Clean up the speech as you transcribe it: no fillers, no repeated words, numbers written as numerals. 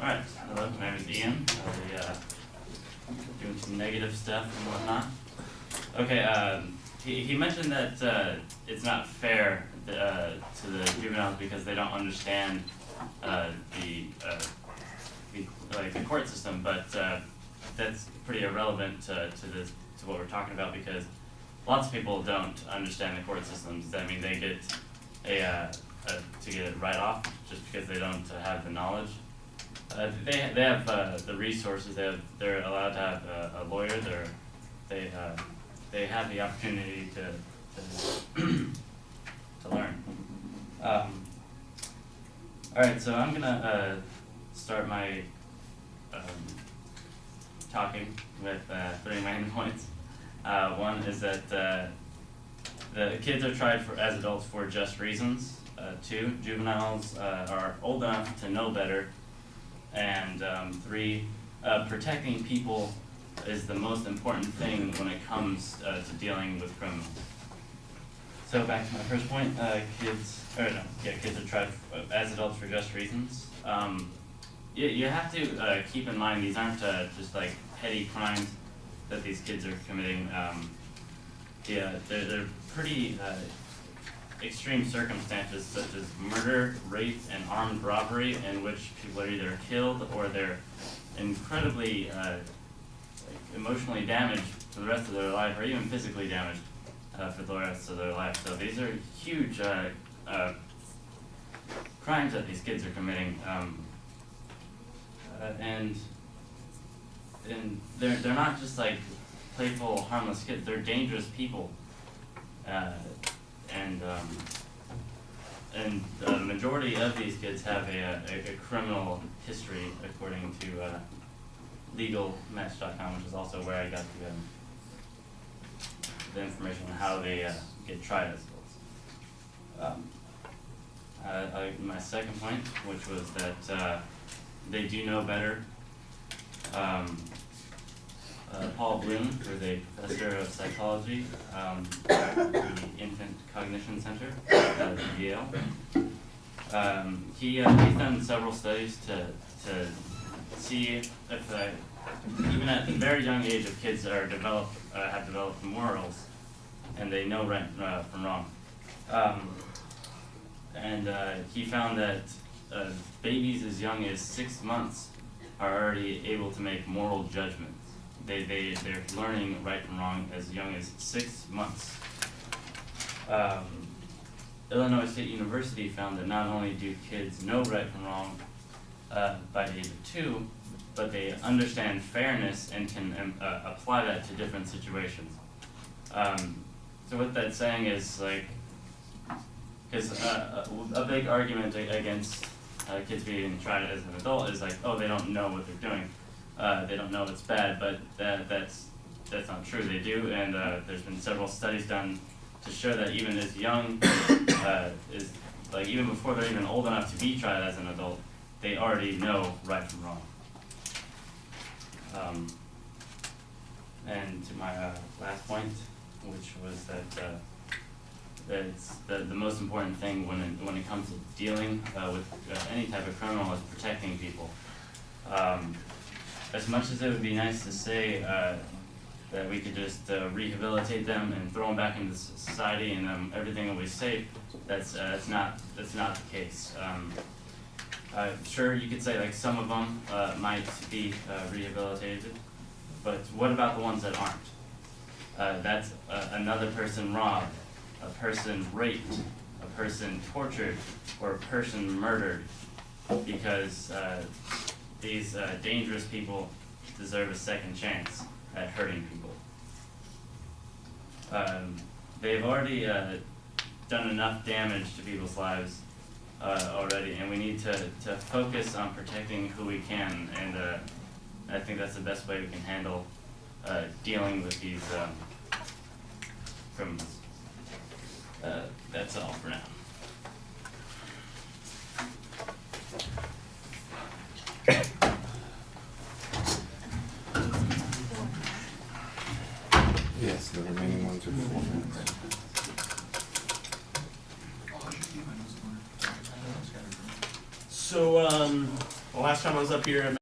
Alright, hello, my name is Ian. I'll be doing some negative stuff and whatnot. Okay, he mentioned that it's not fair to the juveniles because they don't understand the court system, but that's pretty irrelevant to what we're talking about, because lots of people don't understand the court systems. I mean, they get to get it right off just because they don't have the knowledge. They have the resources. They're allowed to have a lawyer. They have the opportunity to learn. All right, so I'm gonna start my talking with 3 main points. One is that the kids are tried as adults for just reasons. 2, juveniles are old enough to know better. And 3, protecting people is the most important thing when it comes to dealing with criminals. So back to my first point, kids are tried as adults for just reasons. You have to keep in mind these aren't just like petty crimes that these kids are committing. They're pretty extreme circumstances, such as murder, rape, and armed robbery, in which people are either killed or they're incredibly emotionally damaged for the rest of their life, or even physically damaged for the rest of their life. So these are huge crimes that these kids are committing, and they're not just like playful, harmless kids. They're dangerous people. And the majority of these kids have a criminal history, according to legalmatch.com, which is also where I got the information on how they get tried as adults. My second point, which was that they do know better. Paul Bloom, who is a professor of psychology at the Infant Cognition Center at Yale. He's done several studies to see if even at a very young age, if kids have developed morals and they know right from wrong. He found that babies as young as 6 months are already able to make moral judgments. They're learning right from wrong as young as 6 months. Illinois State University found that not only do kids know right from wrong by the age of 2, but they understand fairness and can apply that to different situations. So what that's saying is, like, because a big argument against kids being tried as an adult is like, oh, they don't know what they're doing. They don't know it's bad, but that's not true. They do, and there's been several studies done to show that even as young even before they're even old enough to be tried as an adult, they already know right from wrong. And to my last point, which was that it's the most important thing when it comes to dealing with any type of criminal is protecting people. As much as it would be nice to say that we could just rehabilitate them and throw them back into society and everything will be safe, that's not the case. Sure, you could say like some of them might be rehabilitated, but what about the ones that aren't? That's another person robbed, a person raped, a person tortured, or a person murdered, because these dangerous people deserve a second chance at hurting people. They've already done enough damage to people's lives already, and we need to focus on protecting who we can, and I think that's the best way we can handle dealing with these criminals. That's all for now. Yes, the remaining ones are 4 minutes. So, The last time I was up here,